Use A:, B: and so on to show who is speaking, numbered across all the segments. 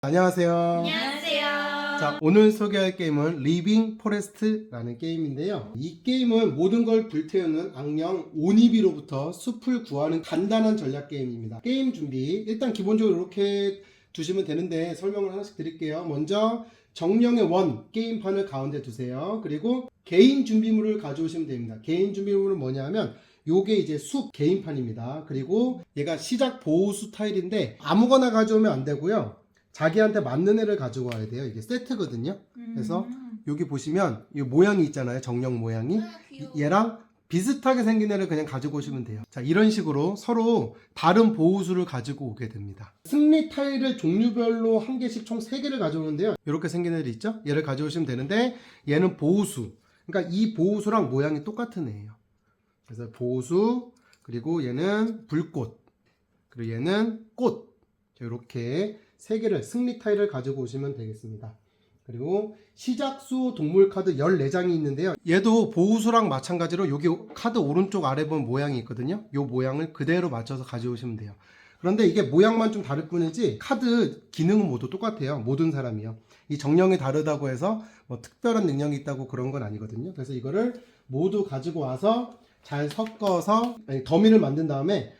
A: 안녕하세요.
B: 안녕하세요.
A: 자, 오늘 소개할 게임은 리빙 포레스트라는 게임인데요. 이 게임은 모든 걸 불태우는 악령 오니비로부터 숲을 구하는 간단한 전략 게임입니다. 게임 준비 일단 기본적으로 이렇게 두시면 되는데 설명을 하나씩 드릴게요. 먼저 정령의 원 게임판을 가운데 두세요. 그리고 개인 준비물을 가져오시면 됩니다. 개인 준비물은 뭐냐면 요게 이제 숲 개인판입니다. 그리고 얘가 시작 보호수 타일인데 아무거나 가져오면 안 되고요. 자기한테 맞는 애를 가지고 와야 돼요. 이게 세트거든요. 그래서 여기 보시면 이 모양이 있잖아요. 정령 모양이. 얘랑 비슷하게 생긴 애를 그냥 가지고 오시면 돼요. 자, 이런 식으로 서로 다른 보호수를 가지고 오게 됩니다. 승리 타일을 종류별로 한 개씩 총 3개를 가져오는데요. 이렇게 생긴 애들 있죠? 얘를 가져오시면 되는데 얘는 보호수. 그러니까 이 보호수랑 모양이 똑같은 애예요. 그래서 보호수, 그리고 얘는 불꽃, 그리고 얘는 꽃. 이렇게 3개를 승리 타일을 가지고 오시면 되겠습니다. 그리고 시작수 동물 카드 14장이 있는데요. 얘도 보호수랑 마찬가지로 여기 카드 오른쪽 아래 보면 모양이 있거든요. 이 모양을 그대로 맞춰서 가져오시면 돼요. 그런데 이게 모양만 좀 다를 뿐이지 카드 기능은 모두 똑같아요. 모든 사람이요. 이 정령이 다르다고 해서 뭐 특별한 능력이 있다고 그런 건 아니거든요. 그래서 이거를 모두 가지고 와서 잘 섞어서 더미를 만든 다음에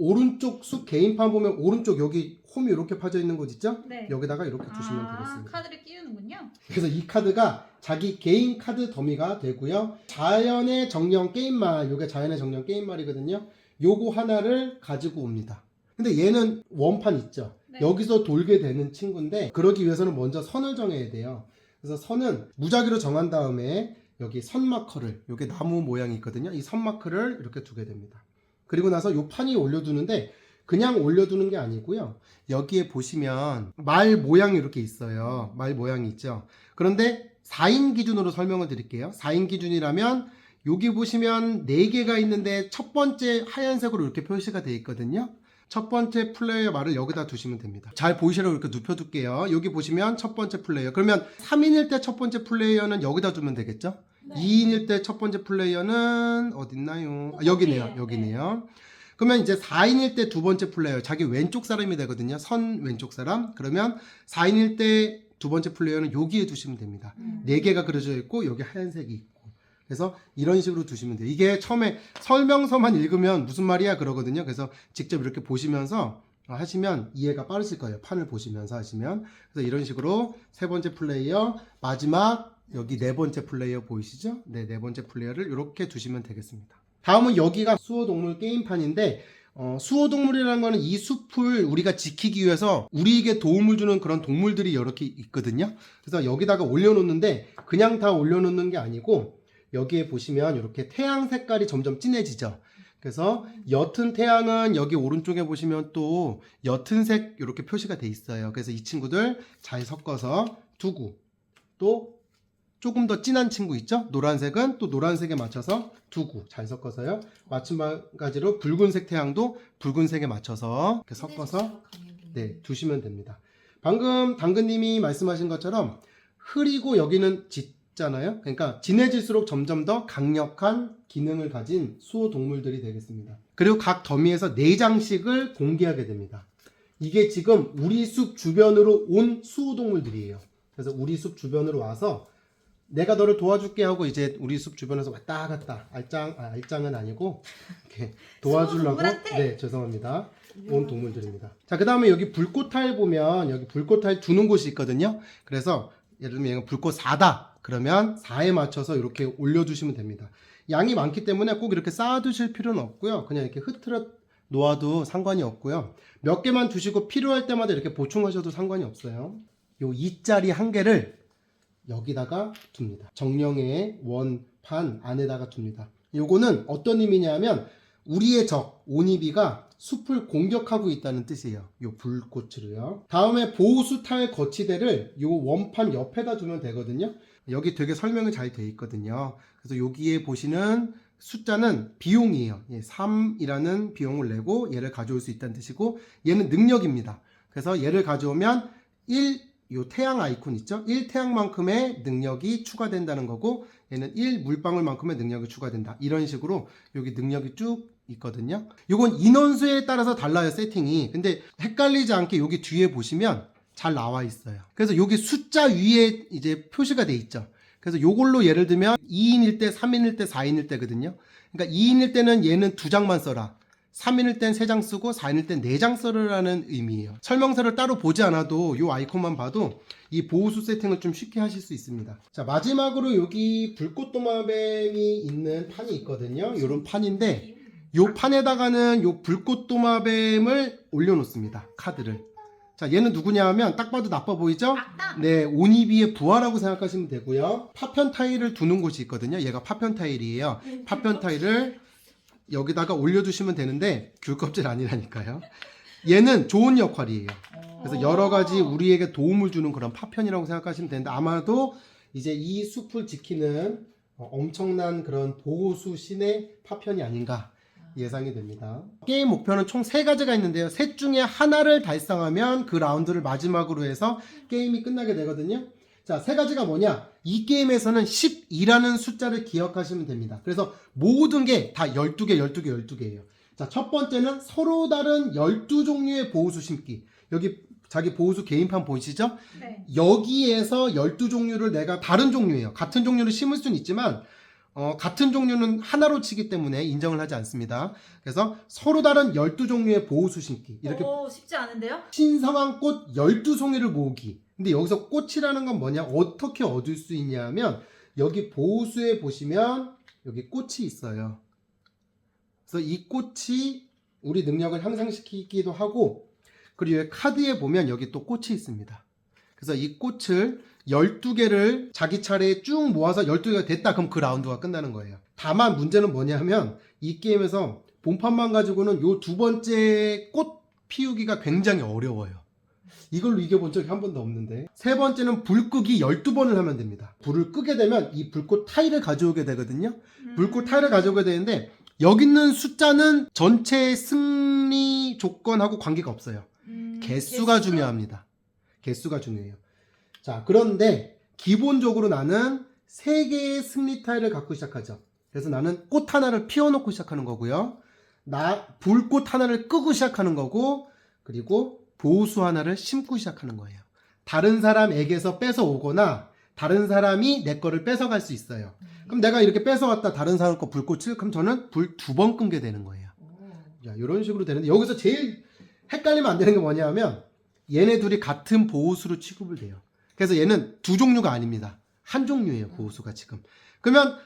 A: 오른쪽 숲 개인판 보면 오른쪽 여기 홈이 이렇게 파져 있는 곳 있죠?
B: 네.
A: 여기다가 이렇게 두시면 되겠습니다.
B: 카드를 끼우는군요.
A: 그래서 이 카드가 자기 개인 카드 더미가 되고요. 자연의 정령 게임말, 요게 자연의 정령 게임말이거든요. 요거 하나를 가지고 옵니다. 근데 얘는 원판 있죠?
B: 네.
A: 여기서 돌게 되는 친구인데 그러기 위해서는 먼저 선을 정해야 돼요. 그래서 선은 무작위로 정한 다음에 여기 선 마커를, 요게 나무 모양이 있거든요. 이 선 마커를 이렇게 두게 됩니다. 그리고 나서 요 판이 올려두는데 그냥 올려두는 게 아니고요. 여기에 보시면 말 모양이 이렇게 있어요. 말 모양이 있죠. 그런데 4인 기준으로 설명을 드릴게요. 4인 기준이라면 여기 보시면 4개가 있는데 첫 번째 하얀색으로 이렇게 표시가 되어 있거든요. 첫 번째 플레이어 말을 여기다 두시면 됩니다. 잘 보이시라고 이렇게 눕혀둘게요. 여기 보시면 첫 번째 플레이어. 그러면 3인일 때 첫 번째 플레이어는 여기다 두면 되겠죠? 네. 2인일 때 첫 번째 플레이어는 어딨나요? 여기네요. 여기네요. 그러면 이제 4인일 때 두 번째 플레이어, 자기 왼쪽 사람이 되거든요. 선 왼쪽 사람. 그러면 4인일 때 두 번째 플레이어는 여기에 두시면 됩니다. 4개가 그려져 있고 여기 하얀색이 있고. 그래서 이런 식으로 두시면 돼요. 이게 처음에 설명서만 읽으면 무슨 말이야 그러거든요. 그래서 직접 이렇게 보시면서 하시면 이해가 빠르실 거예요. 판을 보시면서 하시면. 그래서 이런 식으로 세 번째 플레이어, 마지막 여기 네 번째 플레이어 보이시죠? 네, 네 번째 플레이어를 이렇게 두시면 되겠습니다. 다음은 여기가 수호동물 게임판인데 수호동물이라는 거는 이 숲을 우리가 지키기 위해서 우리에게 도움을 주는 그런 동물들이 여러 개 있거든요. 그래서 여기다가 올려놓는데 그냥 다 올려놓는 게 아니고 여기에 보시면 이렇게 태양 색깔이 점점 진해지죠. 그래서 옅은 태양은 여기 오른쪽에 보시면 또 옅은 색 이렇게 표시가 돼 있어요. 그래서 이 친구들 잘 섞어서 두고 또 조금 더 진한 친구 있죠? 노란색은 또 노란색에 맞춰서 두고 잘 섞어서요. 마찬가지로 붉은색 태양도 붉은색에 맞춰서 이렇게 섞어서 두시면 됩니다. 방금 당근님이 말씀하신 것처럼 흐리고 여기는 짙잖아요. 그러니까 진해질수록 점점 더 강력한 기능을 가진 수호동물들이 되겠습니다. 그리고 각 더미에서 4장씩을 공개하게 됩니다. 이게 지금 우리 숲 주변으로 온 수호동물들이에요. 그래서 우리 숲 주변으로 와서 내가 너를 도와줄게 하고 이제 우리 숲 주변에서 왔다 갔다 알짱은 아니고 이렇게 도와주려고 네 죄송합니다 온 동물들입니다. 자, 그 다음에 여기 불꽃 타일 보면 여기 불꽃 타일 두는 곳이 있거든요. 그래서 예를 들면 얘가 불꽃 4다 그러면 4에 맞춰서 이렇게 올려주시면 됩니다. 양이 많기 때문에 꼭 이렇게 쌓아두실 필요는 없고요. 그냥 이렇게 흐트러 놓아도 상관이 없고요. 몇 개만 두시고 필요할 때마다 이렇게 보충하셔도 상관이 없어요. 요 2짜리 한 개를 여기다가 둡니다. 정령의 원판 안에다가 둡니다. 요거는 어떤 의미냐면 우리의 적 오니비가 숲을 공격하고 있다는 뜻이에요. 요 불꽃으로요. 다음에 보호수 탈 거치대를 요 원판 옆에다 두면 되거든요. 여기 되게 설명이 잘 돼 있거든요. 그래서 여기에 보시는 숫자는 비용이에요. 3이라는 비용을 내고 얘를 가져올 수 있다는 뜻이고 얘는 능력입니다. 그래서 얘를 가져오면 요 태양 아이콘 있죠? 1태양만큼의 능력이 추가된다는 거고 얘는 1물방울만큼의 능력이 추가된다. 이런 식으로 여기 능력이 쭉 있거든요. 요건 인원수에 따라서 달라요, 세팅이. 근데 헷갈리지 않게 여기 뒤에 보시면 잘 나와 있어요. 그래서 여기 숫자 위에 이제 표시가 돼 있죠. 그래서 요걸로 예를 들면 2인일 때, 3인일 때, 4인일 때거든요. 그러니까 2인일 때는 얘는 2장만 써라. 3인일 땐 3장 쓰고 4인일 땐 4장 써라라는 의미예요. 설명서를 따로 보지 않아도 이 아이콘만 봐도 이 보호수 세팅을 좀 쉽게 하실 수 있습니다. 자, 마지막으로 여기 불꽃도마뱀이 있는 판이 있거든요. 이런 판인데 이 판에다가는 이 불꽃도마뱀을 올려놓습니다. 카드를. 자, 얘는 누구냐 하면 딱 봐도 나빠 보이죠? 네, 오니비의 부하라고 생각하시면 되고요. 파편 타일을 두는 곳이 있거든요. 얘가 파편 타일이에요. 파편 타일을 여기다가 올려주시면 되는데 귤 껍질 아니라니까요. 얘는 좋은 역할이에요. 그래서 여러 가지 우리에게 도움을 주는 그런 파편이라고 생각하시면 되는데 아마도 이제 이 숲을 지키는 엄청난 그런 보호수 신의 파편이 아닌가 예상이 됩니다. 게임 목표는 총 3가지가 있는데요. 셋 중에 하나를 달성하면 그 라운드를 마지막으로 해서 게임이 끝나게 되거든요. 자, 3가지가 뭐냐? 이 게임에서는 12라는 숫자를 기억하시면 됩니다. 그래서 모든 게 다 12개, 12개, 12개예요. 자, 첫 번째는 서로 다른 12종류의 보호수 심기. 여기 자기 보호수 개인판 보이시죠?
B: 네.
A: 여기에서 12종류를 내가 다른 종류예요. 같은 종류를 심을 수는 있지만 같은 종류는 하나로 치기 때문에 인정을 하지 않습니다. 그래서 서로 다른 12종류의 보호수 심기. 이렇게
B: 쉽지 않은데요?
A: 신성한 꽃 12송이를 모으기. 근데 여기서 꽃이라는 건 뭐냐? 어떻게 얻을 수 있냐 하면 여기 보호수에 보시면 여기 꽃이 있어요. 그래서 이 꽃이 우리 능력을 향상시키기도 하고 그리고 카드에 보면 여기 또 꽃이 있습니다. 그래서 이 꽃을 12개를 자기 차례에 쭉 모아서 12개가 됐다. 그럼 그 라운드가 끝나는 거예요. 다만 문제는 뭐냐면 이 게임에서 본판만 가지고는 요 2번째 꽃 피우기가 굉장히 어려워요. 이걸로 이겨본 적이 한 번도 없는데. 3번째는 불 끄기 12번을 하면 됩니다. 불을 끄게 되면 이 불꽃 타일을 가져오게 되거든요. 불꽃 타일을 가져오게 되는데 여기 있는 숫자는 전체 승리 조건하고 관계가 없어요. 개수가 중요합니다. 개수가 중요해요. 자, 그런데 기본적으로 나는 3개의 승리 타일을 갖고 시작하죠. 그래서 나는 꽃 하나를 피워놓고 시작하는 거고요. 불꽃 하나를 끄고 시작하는 거고, 그리고 보호수 하나를 심고 시작하는 거예요. 다른 사람에게서 뺏어오거나 다른 사람이 내 거를 뺏어갈 수 있어요. 그럼 내가 이렇게 뺏어왔다 다른 사람 거 불꽃을 그럼 저는 불 2번 끈게 되는 거예요. 자, 이런 식으로 되는데 여기서 제일 헷갈리면 안 되는 게 뭐냐면 얘네 둘이 같은 보호수로 취급을 돼요. 그래서 얘는 2종류가 아닙니다. 한 종류예요, 보호수가 지금. 그러면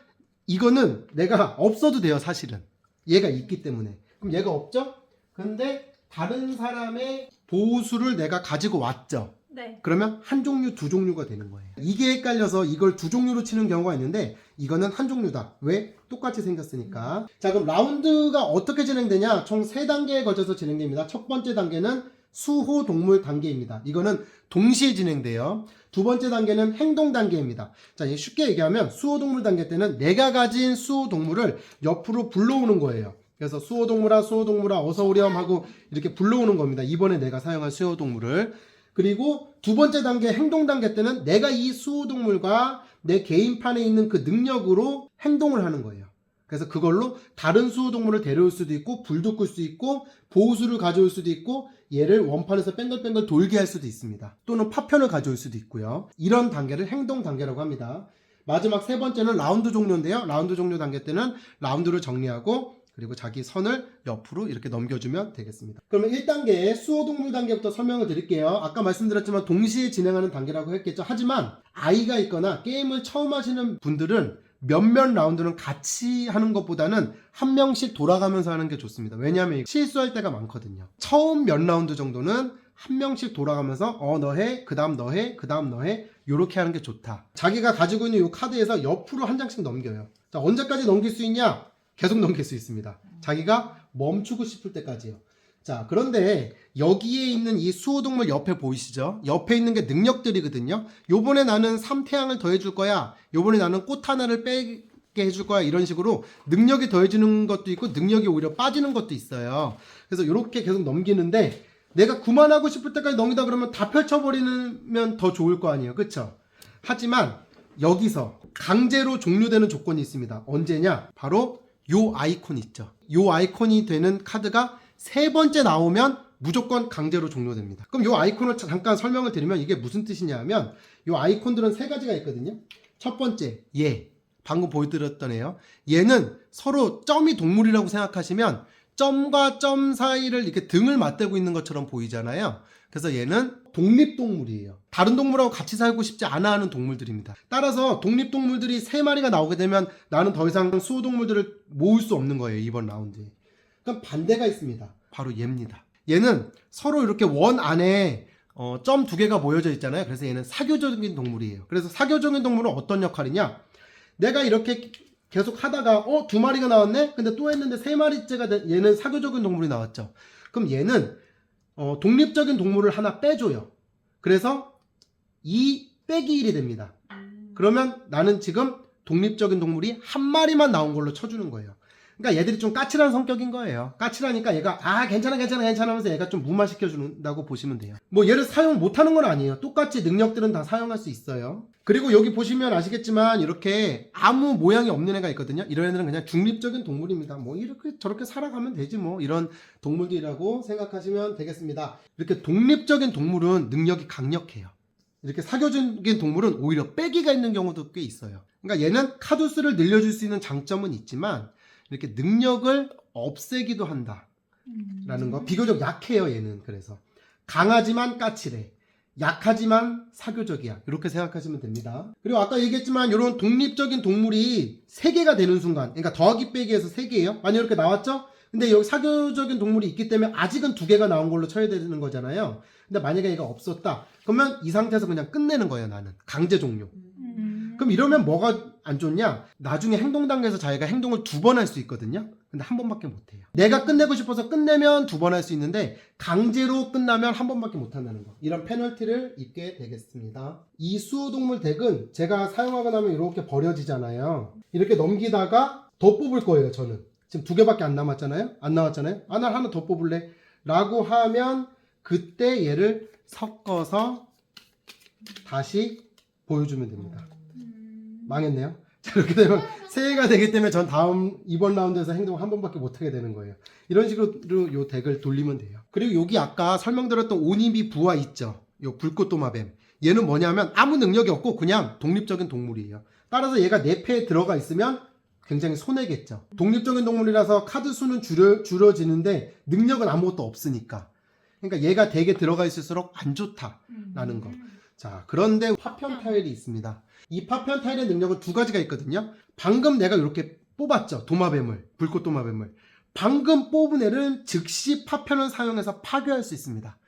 A: 이거는 내가 없어도 돼요, 사실은. 얘가 있기 때문에. 그럼 얘가 없죠? 근데 다른 사람의 보호수를 내가 가지고 왔죠.
B: 네.
A: 그러면 한 종류, 2종류가 되는 거예요. 이게 헷갈려서 이걸 2종류로 치는 경우가 있는데 이거는 한 종류다. 왜? 똑같이 생겼으니까. 자, 그럼 라운드가 어떻게 진행되냐? 총 3단계에 걸쳐서 진행됩니다. 첫 번째 단계는 수호 동물 단계입니다. 이거는 동시에 진행돼요. 2번째 단계는 행동 단계입니다. 자, 쉽게 얘기하면 수호 동물 단계 때는 내가 가진 수호 동물을 옆으로 불러오는 거예요. 그래서 수호 동물아, 수호 동물아, 어서 오렴 하고 이렇게 불러오는 겁니다. 이번에 내가 사용한 수호 동물을. 그리고 2번째 단계 행동 단계 때는 내가 이 수호 동물과 내 개인판에 있는 그 능력으로 행동을 하는 거예요. 그래서 그걸로 다른 수호 동물을 데려올 수도 있고 불도 끌 수 있고 보호수를 가져올 수도 있고 얘를 원판에서 뺑글뺑글 돌게 할 수도 있습니다. 또는 파편을 가져올 수도 있고요. 이런 단계를 행동 단계라고 합니다. 마지막 3번째는 라운드 종료인데요. 라운드 종료 단계 때는 라운드를 정리하고 그리고 자기 선을 옆으로 이렇게 넘겨주면 되겠습니다. 그러면 1단계 수호동물 단계부터 설명을 드릴게요. 아까 말씀드렸지만 동시에 진행하는 단계라고 했겠죠. 하지만 아이가 있거나 게임을 처음 하시는 분들은 몇몇 라운드는 같이 하는 것보다는 한 명씩 돌아가면서 하는 게 좋습니다. 왜냐하면 실수할 때가 많거든요. 처음 몇 라운드 정도는 한 명씩 돌아가면서 너 해, 그 다음 너 해, 그 다음 너 해 요렇게 하는 게 좋다. 자기가 가지고 있는 이 카드에서 옆으로 한 장씩 넘겨요. 자, 언제까지 넘길 수 있냐? 계속 넘길 수 있습니다. 자기가 멈추고 싶을 때까지요. 자, 그런데 여기에 있는 이 수호동물 옆에 보이시죠? 옆에 있는 게 능력들이거든요. 요번에 나는 3태양을 더해줄 거야. 요번에 나는 꽃 하나를 빼게 해줄 거야. 이런 식으로 능력이 더해지는 것도 있고 능력이 오히려 빠지는 것도 있어요. 그래서 이렇게 계속 넘기는데 내가 그만하고 싶을 때까지 넘기다 그러면 다 펼쳐버리면 더 좋을 거 아니에요. 그쵸? 하지만 여기서 강제로 종료되는 조건이 있습니다. 언제냐? 바로 요 아이콘 있죠. 요 아이콘이 되는 카드가 3번째 나오면 무조건 강제로 종료됩니다. 그럼 이 아이콘을 잠깐 설명을 드리면 이게 무슨 뜻이냐 하면 이 아이콘들은 세 가지가 있거든요. 첫 번째, 얘. 방금 보여드렸던 애요. 얘는 서로 점이 동물이라고 생각하시면 점과 점 사이를 이렇게 등을 맞대고 있는 것처럼 보이잖아요. 그래서 얘는 독립동물이에요. 다른 동물하고 같이 살고 싶지 않아 하는 동물들입니다. 따라서 독립동물들이 3마리가 나오게 되면 나는 더 이상 수호동물들을 모을 수 없는 거예요. 이번 라운드에. 그럼 반대가 있습니다. 바로 얘입니다. 얘는 서로 이렇게 원 안에 점 2개가 모여져 있잖아요. 그래서 얘는 사교적인 동물이에요. 그래서 사교적인 동물은 어떤 역할이냐? 내가 이렇게 계속 하다가 2마리가 나왔네? 근데 또 했는데 3마리째가 얘는 사교적인 동물이 나왔죠. 그럼 얘는 독립적인 동물을 하나 빼줘요. 그래서 2 빼기 1이 됩니다. 그러면 나는 지금 독립적인 동물이 1마리만 나온 걸로 쳐주는 거예요. 그러니까 얘들이 좀 까칠한 성격인 거예요. 까칠하니까 얘가 괜찮아 하면서 얘가 좀 무마시켜준다고 보시면 돼요. 뭐 얘를 사용 못하는 건 아니에요. 똑같이 능력들은 다 사용할 수 있어요. 그리고 여기 보시면 아시겠지만 이렇게 아무 모양이 없는 애가 있거든요. 이런 애들은 그냥 중립적인 동물입니다. 뭐 이렇게 저렇게 살아가면 되지 뭐 이런 동물들이라고 생각하시면 되겠습니다. 이렇게 독립적인 동물은 능력이 강력해요. 이렇게 사교적인 동물은 오히려 빼기가 있는 경우도 꽤 있어요. 그러니까 얘는 카드 수를 늘려줄 수 있는 장점은 있지만 이렇게 능력을 없애기도 한다라는 거. 비교적 약해요 얘는. 그래서 강하지만 까칠해, 약하지만 사교적이야, 이렇게 생각하시면 됩니다. 그리고 아까 얘기했지만 이런 독립적인 동물이 3개가 되는 순간, 그러니까 더하기 빼기에서 3개예요. 만약 이렇게 나왔죠? 근데 여기 사교적인 동물이 있기 때문에 아직은 2개가 나온 걸로 쳐야 되는 거잖아요. 근데 만약에 얘가 없었다 그러면 이 상태에서 그냥 끝내는 거예요. 나는 강제 종료. 그럼 이러면 뭐가 안 좋냐? 나중에 행동 단계에서 자기가 행동을 2번 할 수 있거든요. 근데 1번밖에 못해요. 내가 끝내고 싶어서 끝내면 2번 할 수 있는데 강제로 끝나면 1번밖에 못한다는 거. 이런 페널티를 입게 되겠습니다. 이 수호동물 덱은 제가 사용하고 나면 이렇게 버려지잖아요. 이렇게 넘기다가 더 뽑을 거예요. 저는 지금 2개밖에 안 남았잖아요. 안 나왔잖아요. 나 하나 더 뽑을래 라고 하면 그때 얘를 섞어서 다시 보여주면 됩니다. 망했네요. 자, 이렇게 되면 3개가 되기 때문에 전 이번 라운드에서 행동을 1번밖에 못하게 되는 거예요. 이런 식으로 요 덱을 돌리면 돼요. 그리고 여기 아까 설명드렸던 오니비 부하 있죠. 요 불꽃도마뱀. 얘는 뭐냐면 아무 능력이 없고 그냥 독립적인 동물이에요. 따라서 얘가 내 패에 들어가 있으면 굉장히 손해겠죠. 독립적인 동물이라서 카드 수는 줄어지는데 능력은 아무것도 없으니까. 그러니까 얘가 덱에 들어가 있을수록 안 좋다라는 거. 자, 그런데 파편 타일이 있습니다. 이 파편 타일의 능력은 2가지가 있거든요. 방금 내가 이렇게 뽑았죠. 도마뱀을, 불꽃도마뱀을. 방금 뽑은 애를 즉시 파편을 사용해서 파괴할 수 있습니다.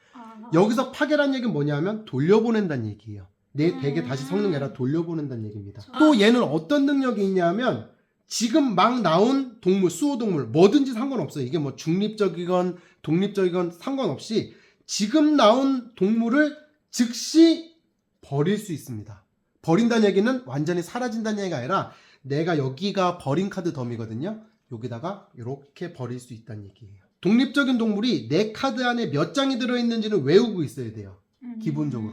A: 여기서 파괴란 얘기는 뭐냐면 돌려보낸다는 얘기예요. 내 덱에 다시 성능 내라 돌려보낸다는 얘기입니다. 또 얘는 어떤 능력이 있냐면 지금 막 나온 동물, 수호동물 뭐든지 상관없어요. 이게 뭐 중립적이건 독립적이건 상관없이 지금 나온 동물을 즉시 버릴 수 있습니다. 버린다는 얘기는 완전히 사라진다는 얘기가 아니라 내가 여기가 버린 카드 덤이거든요. 여기다가 이렇게 버릴 수 있다는 얘기예요. 독립적인 동물이 내 카드 안에 몇 장이 들어있는지는 외우고 있어야 돼요. 기본적으로.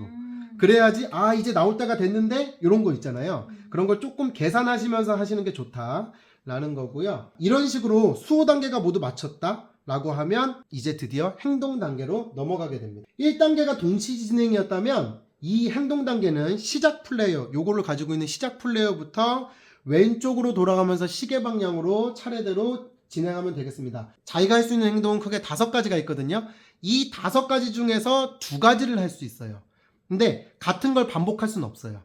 A: 그래야지 이제 나올 때가 됐는데 이런 거 있잖아요. 그런 걸 조금 계산하시면서 하시는 게 좋다라는 거고요. 이런 식으로 수호 단계가 모두 마쳤다 라고 하면 이제 드디어 행동 단계로 넘어가게 됩니다. 1단계가 동시 진행이었다면 이 행동 단계는 시작 플레이어, 요거를 가지고 있는 시작 플레이어부터 왼쪽으로 돌아가면서 시계 방향으로 차례대로 진행하면 되겠습니다. 자기가 할 수 있는 행동은 크게 5가지가 있거든요. 이 5가지 중에서 2가지를 할 수 있어요. 근데 같은 걸 반복할 수는 없어요.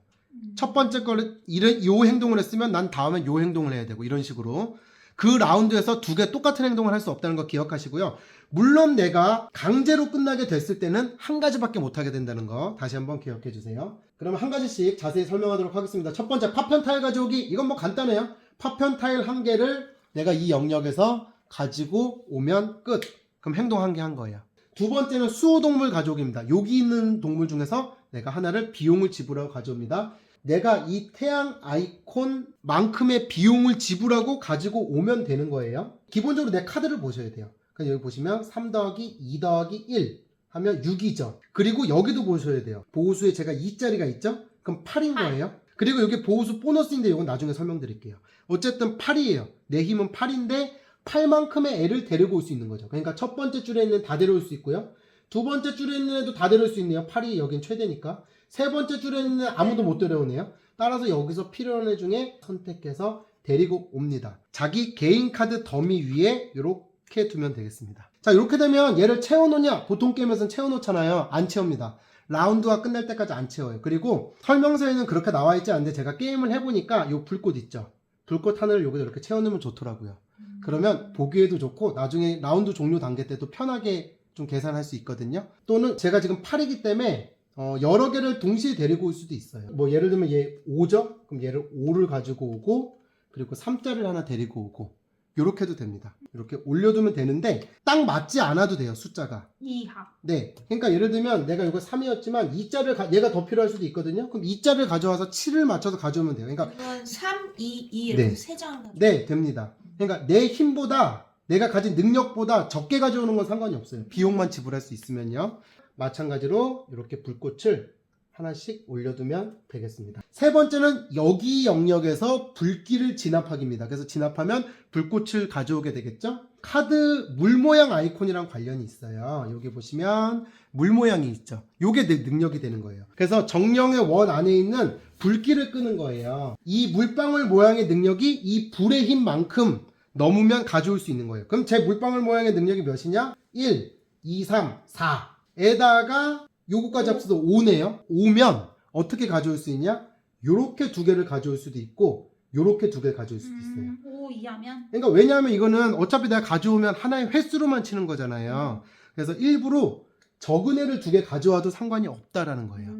A: 첫 번째 거를 요 행동을 했으면 난 다음에 요 행동을 해야 되고 이런 식으로 그 라운드에서 2개 똑같은 행동을 할 수 없다는 거 기억하시고요. 물론 내가 강제로 끝나게 됐을 때는 1가지밖에 못하게 된다는 거 다시 한번 기억해 주세요. 그러면 1가지씩 자세히 설명하도록 하겠습니다. 첫 번째 파편 타일 가져오기. 이건 뭐 간단해요. 파편 타일 1개를 내가 이 영역에서 가지고 오면 끝. 그럼 행동 1개 한 거예요. 두 번째는 수호동물 가져오기입니다. 여기 있는 동물 중에서 내가 하나를 비용을 지불하고 가져옵니다. 내가 이 태양 아이콘만큼의 비용을 지불하고 가지고 오면 되는 거예요. 기본적으로 내 카드를 보셔야 돼요. 그럼 여기 보시면 3 더하기 2 더하기 1 하면 6이죠. 그리고 여기도 보셔야 돼요. 보호수에 제가 2자리가 있죠? 그럼 8인 거예요. 그리고 여기 보호수 보너스인데 이건 나중에 설명드릴게요. 어쨌든 8이에요. 내 힘은 8인데 8만큼의 애를 데리고 올 수 있는 거죠. 그러니까 첫 번째 줄에 있는 다 데려올 수 있고요. 두 번째 줄에 있는 애도 다 데려올 수 있네요. 8이 여긴 최대니까. 세 번째 줄에 있는 애 아무도 못 데려오네요. 따라서 여기서 필요한 애 중에 선택해서 데리고 옵니다. 자기 개인 카드 더미 위에 이렇게 두면 되겠습니다. 자, 이렇게 되면 얘를 채워놓냐? 보통 게임에서는 채워놓잖아요. 안 채웁니다. 라운드가 끝날 때까지 안 채워요. 그리고 설명서에는 그렇게 나와 있지 않은데 제가 게임을 해보니까 요 불꽃 있죠? 불꽃 하나를 여기다 이렇게 채워놓으면 좋더라고요. 그러면 보기에도 좋고 나중에 라운드 종료 단계 때도 편하게 좀 계산할 수 있거든요. 또는 제가 지금 8이기 때문에 여러 개를 동시에 데리고 올 수도 있어요. 뭐 예를 들면 얘 5죠? 그럼 얘를 5를 가지고 오고 그리고 3자를 하나 데리고 오고 이렇게 해도 됩니다. 이렇게 올려두면 되는데 딱 맞지 않아도 돼요. 숫자가.
B: 이하.
A: 네. 그러니까 예를 들면 내가 이거 3이었지만 2자를 얘가 더 필요할 수도 있거든요. 그럼 2자를 가져와서 7을 맞춰서 가져오면 돼요. 그러니까
B: 이건 3, 2, 2 이렇게
A: 네.
B: 세 장을 가지고.
A: 네, 됩니다. 그러니까 내 힘보다 내가 가진 능력보다 적게 가져오는 건 상관이 없어요. 비용만 지불할 수 있으면요. 마찬가지로 이렇게 불꽃을 하나씩 올려두면 되겠습니다. 세 번째는 여기 영역에서 불길을 진압하기입니다. 그래서 진압하면 불꽃을 가져오게 되겠죠? 카드 물 모양 아이콘이랑 관련이 있어요. 여기 보시면 물 모양이 있죠. 요게 내 능력이 되는 거예요. 그래서 정령의 원 안에 있는 불길을 끄는 거예요. 이 물방울 모양의 능력이 이 불의 힘만큼 넘으면 가져올 수 있는 거예요. 그럼 제 물방울 모양의 능력이 몇이냐? 1, 2, 3, 4 에다가 요거까지 합쳐서 5네요. 5면 어떻게 가져올 수 있냐? 요렇게 두 개를 가져올 수도 있고 요렇게 두 개를 가져올 수도 있어요.
B: 5 이하면?
A: 그러니까 왜냐하면 이거는 어차피 내가 가져오면 하나의 횟수로만 치는 거잖아요. 그래서 일부러 적은 애를 두 개 가져와도 상관이 없다라는 거예요.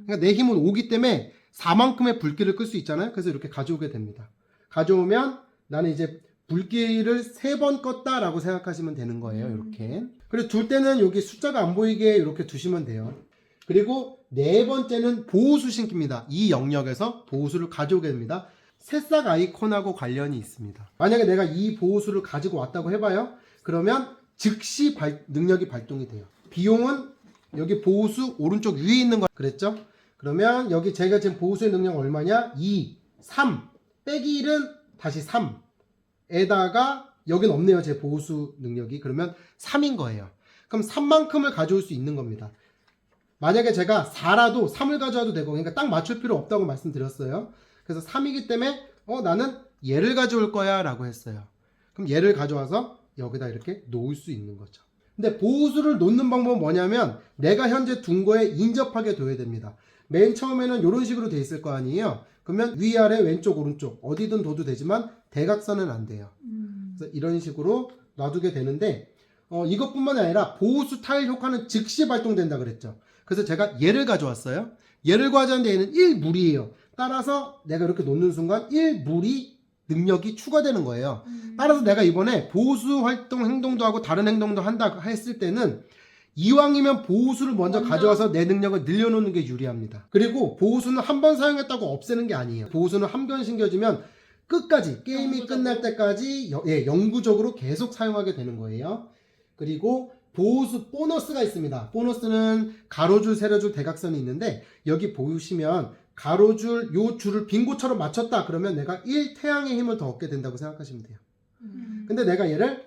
A: 그러니까 내 힘은 5기 때문에 4만큼의 불길을 끌 수 있잖아요. 그래서 이렇게 가져오게 됩니다. 가져오면 나는 이제 불길을 3번 껐다라고 생각하시면 되는 거예요. 이렇게. 그리고 둘 때는 여기 숫자가 안 보이게 이렇게 두시면 돼요. 그리고 네 번째는 보호수 신기입니다. 이 영역에서 보호수를 가져오게 됩니다. 새싹 아이콘하고 관련이 있습니다. 만약에 내가 이 보호수를 가지고 왔다고 해봐요. 그러면 즉시 능력이 발동이 돼요. 비용은 여기 보호수 오른쪽 위에 있는 거 그랬죠? 그러면 여기 제가 지금 보호수의 능력 얼마냐? 2, 3 빼기 1은 다시 3 에다가 여긴 없네요. 제 보호수 능력이. 그러면 3인 거예요. 그럼 3만큼을 가져올 수 있는 겁니다. 만약에 제가 4라도 3을 가져와도 되고 그러니까 딱 맞출 필요 없다고 말씀드렸어요. 그래서 3이기 때문에 나는 얘를 가져올 거야 라고 했어요. 그럼 얘를 가져와서 여기다 이렇게 놓을 수 있는 거죠. 근데 보호수를 놓는 방법은 뭐냐면 내가 현재 둔 거에 인접하게 둬야 됩니다. 맨 처음에는 이런 식으로 돼 있을 거 아니에요. 그러면 위아래 왼쪽 오른쪽 어디든 둬도 되지만 대각선은 안 돼요. 그래서 이런 식으로 놔두게 되는데 이것뿐만 아니라 보호수 타일 효과는 즉시 발동된다 그랬죠. 그래서 제가 얘를 가져왔어요. 얘를 가져왔는데 얘는 1물이에요. 따라서 내가 이렇게 놓는 순간 1물이 능력이 추가되는 거예요. 따라서 내가 이번에 보호수 활동 행동도 하고 다른 행동도 한다 했을 때는 이왕이면 보호수를 먼저 가져와서 내 능력을 늘려놓는 게 유리합니다. 그리고 보호수는 한 번 사용했다고 없애는 게 아니에요. 보호수는 한 번 신겨주면 끝까지 게임이 끝날 때까지 영구적으로 계속 사용하게 되는 거예요. 그리고 보호수 보너스가 있습니다. 보너스는 가로줄, 세로줄, 대각선이 있는데 여기 보시면 가로줄 요 줄을 빙고처럼 맞췄다 그러면 내가 1태양의 힘을 더 얻게 된다고 생각하시면 돼요. 근데 내가 얘를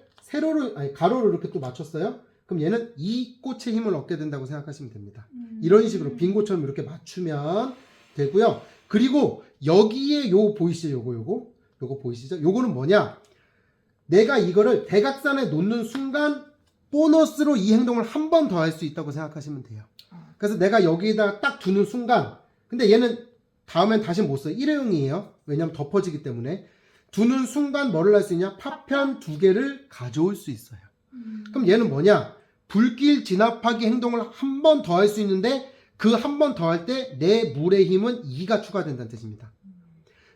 A: 가로로 이렇게 또 맞췄어요. 그럼 얘는 이 꽃의 힘을 얻게 된다고 생각하시면 됩니다. 이런 식으로 빙고처럼 이렇게 맞추면 되고요. 그리고 여기에 요 보이시죠? 요거 보이시죠? 요거는 뭐냐? 내가 이거를 대각선에 놓는 순간 보너스로 이 행동을 한 번 더 할 수 있다고 생각하시면 돼요. 그래서 내가 여기에다 딱 두는 순간 근데 얘는 다음엔 다시 못 써요. 일회용이에요. 왜냐면 덮어지기 때문에 두는 순간 뭐를 할 수 있냐? 파편 2개를 가져올 수 있어요. 그럼 얘는 뭐냐? 불길 진압하기 행동을 한 번 더 할 수 있는데 그 한 번 더 할 때 내 물의 힘은 2가 추가된다는 뜻입니다.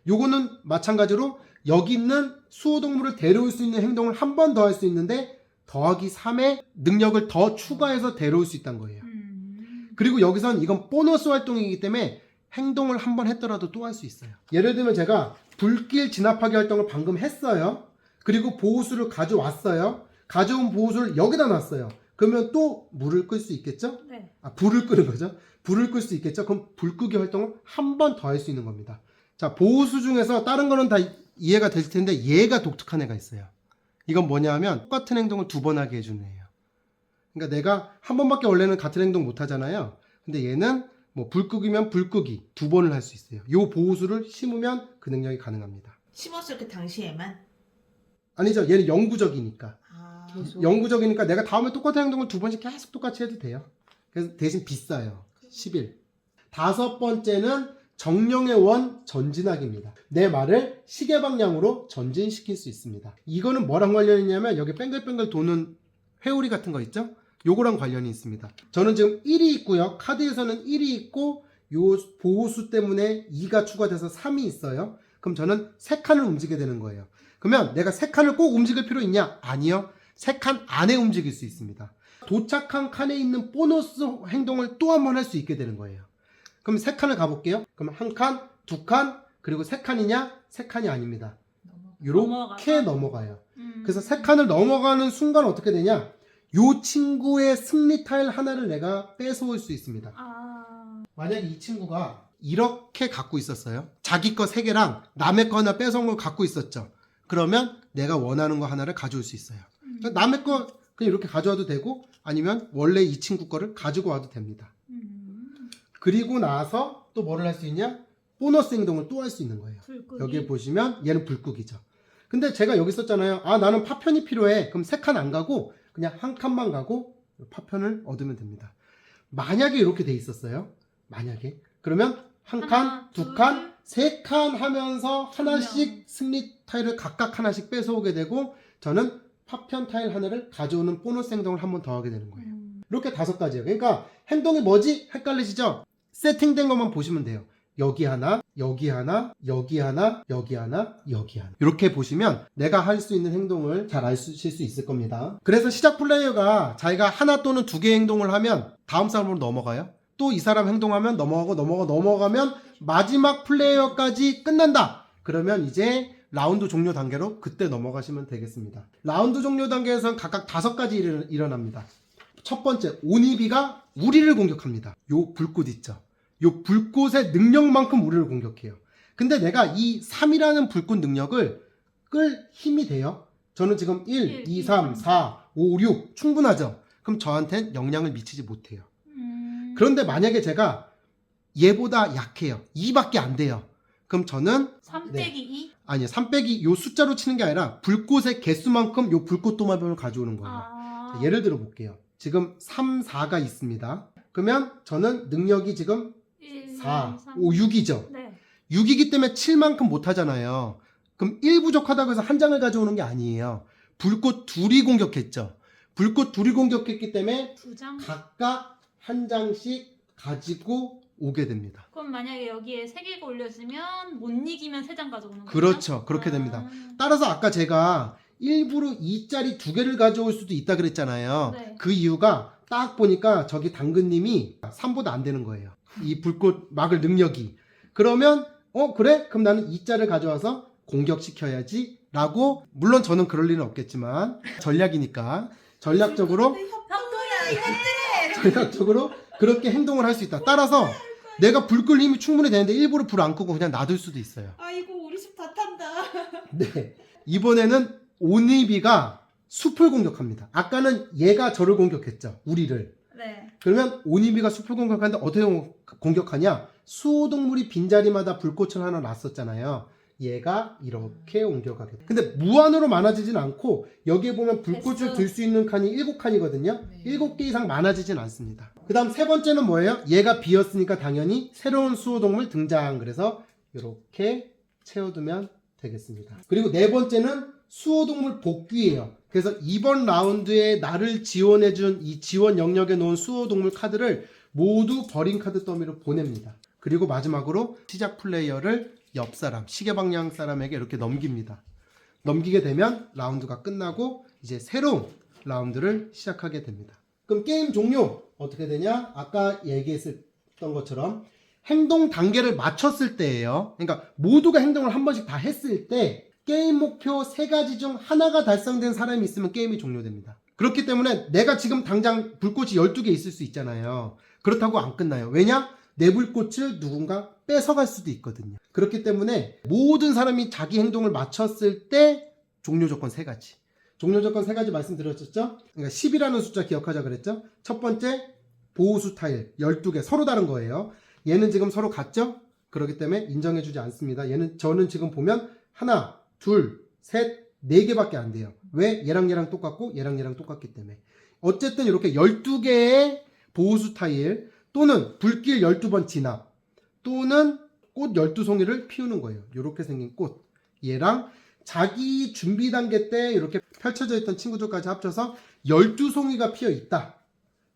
A: 요거는 마찬가지로 여기 있는 수호동물을 데려올 수 있는 행동을 한 번 더 할 수 있는데 더하기 3의 능력을 더 추가해서 데려올 수 있다는 거예요. 그리고 여기선 이건 보너스 활동이기 때문에 행동을 한 번 했더라도 또 할 수 있어요. 예를 들면 제가 불길 진압하기 활동을 방금 했어요. 그리고 보호수를 가져왔어요. 가져온 보호수를 여기다 놨어요. 그러면 또 물을 끌 수 있겠죠?
B: 네.
A: 불을 끄는 거죠. 불을 끌 수 있겠죠? 그럼 불 끄기 활동을 한 번 더 할 수 있는 겁니다. 자, 보호수 중에서 다른 거는 다 이해가 될 텐데 얘가 독특한 애가 있어요. 이건 뭐냐 하면 똑같은 행동을 2번 하게 해주는 애예요. 그러니까 내가 한 번밖에 원래는 같은 행동 못 하잖아요. 근데 얘는 뭐 불 끄기면 불 끄기 2번을 할 수 있어요. 요 보호수를 심으면 그 능력이 가능합니다.
B: 심었을 그 당시에만.
A: 아니죠. 얘는 영구적이니까.
B: 아.
A: 영구적이니까 내가 다음에 똑같은 행동을 2번씩 계속 똑같이 해도 돼요. 그래서 대신 비싸요. 10일. 5번째는 정령의 원 전진하기입니다. 내 말을 시계 방향으로 전진시킬 수 있습니다. 이거는 뭐랑 관련이 있냐면 여기 뱅글뱅글 도는 회오리 같은 거 있죠? 요거랑 관련이 있습니다. 저는 지금 1이 있고요. 카드에서는 1이 있고 요 보호수 때문에 2가 추가돼서 3이 있어요. 그럼 저는 3칸을 움직이게 되는 거예요. 그러면 내가 3칸을 꼭 움직일 필요 있냐? 아니요. 3칸 안에 움직일 수 있습니다. 도착한 칸에 있는 보너스 행동을 또 한 번 할 수 있게 되는 거예요. 그럼 3칸을 가볼게요. 그럼 1칸, 2칸, 그리고 3칸이냐? 3칸이 아닙니다. 이렇게 넘어가요. 그래서 3칸을 넘어가는 순간 어떻게 되냐? 요 친구의 승리 타일 하나를 내가 뺏어올 수 있습니다. 만약에 이 친구가 이렇게 갖고 있었어요. 자기 거 3개랑 남의 거 하나 뺏어온 걸 갖고 있었죠. 그러면 내가 원하는 거 하나를 가져올 수 있어요. 그러니까 남의 거 그냥 이렇게 가져와도 되고 아니면 원래 이 친구 거를 가지고 와도 됩니다. 그리고 나서 또 뭐를 할 수 있냐? 보너스 행동을 또 할 수 있는 거예요.
B: 불끄기.
A: 여기에 보시면 얘는 불끄기죠. 근데 제가 여기 썼잖아요. 아, 나는 파편이 필요해. 그럼 3칸 안 가고 그냥 1칸만 가고 파편을 얻으면 됩니다. 만약에 이렇게 돼 있었어요. 만약에. 그러면 1칸,
B: 하나,
A: 2칸, 3칸 하면서 하나씩 승리 타일을 각각 하나씩 뺏어오게 되고 저는 파편 타일 하나를 가져오는 보너스 행동을 한 번 더 하게 되는 거예요. 이렇게 5가지예요. 그러니까 행동이 뭐지? 헷갈리시죠? 세팅된 것만 보시면 돼요. 여기 하나, 여기 하나, 여기 하나, 여기 하나, 여기 하나. 이렇게 보시면 내가 할 수 있는 행동을 잘 아실 수 있을 겁니다. 그래서 시작 플레이어가 자기가 하나 또는 2개의 행동을 하면 다음 사람으로 넘어가요. 또 이 사람 행동하면 넘어가면 마지막 플레이어까지 끝난다. 그러면 이제 라운드 종료 단계로 그때 넘어가시면 되겠습니다. 라운드 종료 단계에서는 각각 5가지 일어납니다. 첫 번째, 오니비가 우리를 공격합니다. 요 불꽃 있죠? 요 불꽃의 능력만큼 우리를 공격해요. 근데 내가 이 3이라는 불꽃 능력을 끌 힘이 돼요. 저는 지금 1, 2, 3, 4, 5, 6 충분하죠? 그럼 저한텐 영향을 미치지 못해요. 그런데 만약에 제가 얘보다 약해요. 2밖에 안 돼요. 그럼 저는
B: 3 빼기 2?
A: 아니요. 3 빼기 요 숫자로 치는 게 아니라 불꽃의 개수만큼 요 불꽃 도마뱀을 가져오는 거예요. 자, 예를 들어 볼게요. 지금 3, 4가 있습니다. 그러면 저는 능력이 지금
B: 1,
A: 4,
B: 3.
A: 5, 6이죠.
B: 네.
A: 6이기 때문에 7만큼 못하잖아요. 그럼 1 부족하다고 해서 한 장을 가져오는 게 아니에요. 불꽃 둘이 공격했죠. 불꽃 둘이 공격했기 때문에
B: 2장?
A: 각각 한 장씩 가지고 오게 됩니다.
B: 그럼 만약에 여기에 3개가 올려지면 못 이기면 3장 가져오는 거예요?
A: 그렇죠. 그렇게 됩니다. 따라서 아까 제가 일부러 2짜리 2개를 가져올 수도 있다 그랬잖아요.
B: 네.
A: 그 이유가 딱 보니까 저기 당근님이 3보다 안 되는 거예요. 이 불꽃 막을 능력이. 그러면 그래? 그럼 나는 2자를 가져와서 공격시켜야지 라고, 물론 저는 그럴 일은 없겠지만 전략이니까 전략적으로 그렇게 행동을 할 수 있다. 따라서 내가 불 끌 힘이 충분히 되는데 일부러 불 안 끄고 그냥 놔둘 수도 있어요.
B: 아이고 우리 집 다 탄다.
A: 네. 이번에는 오니비가 숲을 공격합니다. 아까는 얘가 저를 공격했죠. 우리를.
B: 네.
A: 그러면 오니비가 숲을 공격하는데 어떻게 공격하냐? 수호동물이 빈자리마다 불꽃을 하나 놨었잖아요. 얘가 이렇게 옮겨가게 돼. 근데 무한으로 많아지진 않고 여기에 보면 불꽃을
B: 개수.
A: 들 수 있는 칸이 7칸이거든요.
B: 네.
A: 7개 이상 많아지진 않습니다. 그 다음 3번째는 뭐예요? 얘가 비었으니까 당연히 새로운 수호동물 등장. 그래서 이렇게 채워두면 되겠습니다. 그리고 4번째는 수호동물 복귀예요. 그래서 이번 라운드에 나를 지원해준 이 지원 영역에 놓은 수호동물 카드를 모두 버린 카드 더미로 보냅니다. 그리고 마지막으로 시작 플레이어를 옆 사람, 시계 방향 사람에게 이렇게 넘깁니다. 넘기게 되면 라운드가 끝나고 이제 새로운 라운드를 시작하게 됩니다. 그럼 게임 종료 어떻게 되냐? 아까 얘기했던 것처럼 행동 단계를 맞췄을 때예요. 그러니까 모두가 행동을 한 번씩 다 했을 때 게임 목표 3가지 중 하나가 달성된 사람이 있으면 게임이 종료됩니다. 그렇기 때문에 내가 지금 당장 불꽃이 12개 있을 수 있잖아요. 그렇다고 안 끝나요. 왜냐? 내 불꽃을 누군가 뺏어갈 수도 있거든요. 그렇기 때문에 모든 사람이 자기 행동을 마쳤을 때 종료 조건 3가지. 종료 조건 세 가지 말씀드렸죠? 그러니까 10이라는 숫자 기억하자 그랬죠? 첫 번째, 보호수 타일 12개 서로 다른 거예요. 얘는 지금 서로 같죠? 그렇기 때문에 인정해주지 않습니다. 저는 지금 보면 하나, 둘, 셋, 네 개밖에 안 돼요. 왜? 얘랑 똑같고 얘랑 똑같기 때문에. 어쨌든 이렇게 12개의 보호수 타일 또는 불길 12번 진압 또는 꽃 12송이를 피우는 거예요. 이렇게 생긴 꽃. 얘랑 자기 준비 단계 때 이렇게 펼쳐져 있던 친구들까지 합쳐서 12송이가 피어 있다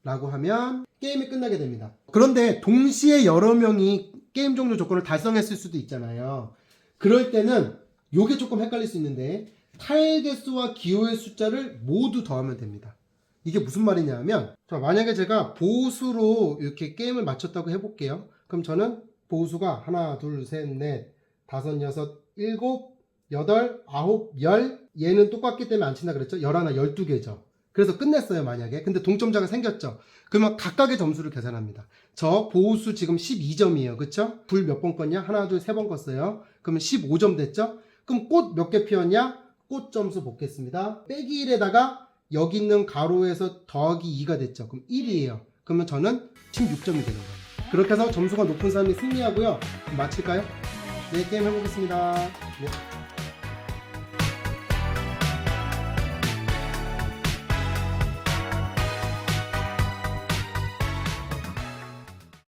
A: 라고 하면 게임이 끝나게 됩니다. 그런데 동시에 여러 명이 게임 종료 조건을 달성했을 수도 있잖아요. 그럴 때는 요게 조금 헷갈릴 수 있는데 타일 개수와 기호의 숫자를 모두 더하면 됩니다. 이게 무슨 말이냐면 자, 만약에 제가 보수로 이렇게 게임을 마쳤다고 해볼게요. 그럼 저는 보수가 하나, 둘, 셋, 넷, 다섯, 여섯, 일곱, 여덟, 아홉, 열 얘는 똑같기 때문에 안 친다 그랬죠? 11, 12개죠. 그래서 끝냈어요 만약에. 근데 동점자가 생겼죠. 그러면 각각의 점수를 계산합니다. 저 보호수 지금 12점이에요. 그쵸? 불 몇 번 껐냐? 하나, 둘, 세 번 껐어요. 그러면 15점 됐죠? 그럼 꽃 몇 개 피웠냐? 꽃 점수 뽑겠습니다. 빼기 1에다가 여기 있는 가로에서 더하기 2가 됐죠. 그럼 1이에요. 그러면 저는 16점이 되는 거예요. 그렇게 해서 점수가 높은 사람이 승리하고요. 그럼 마칠까요? 네, 게임 해보겠습니다. 네.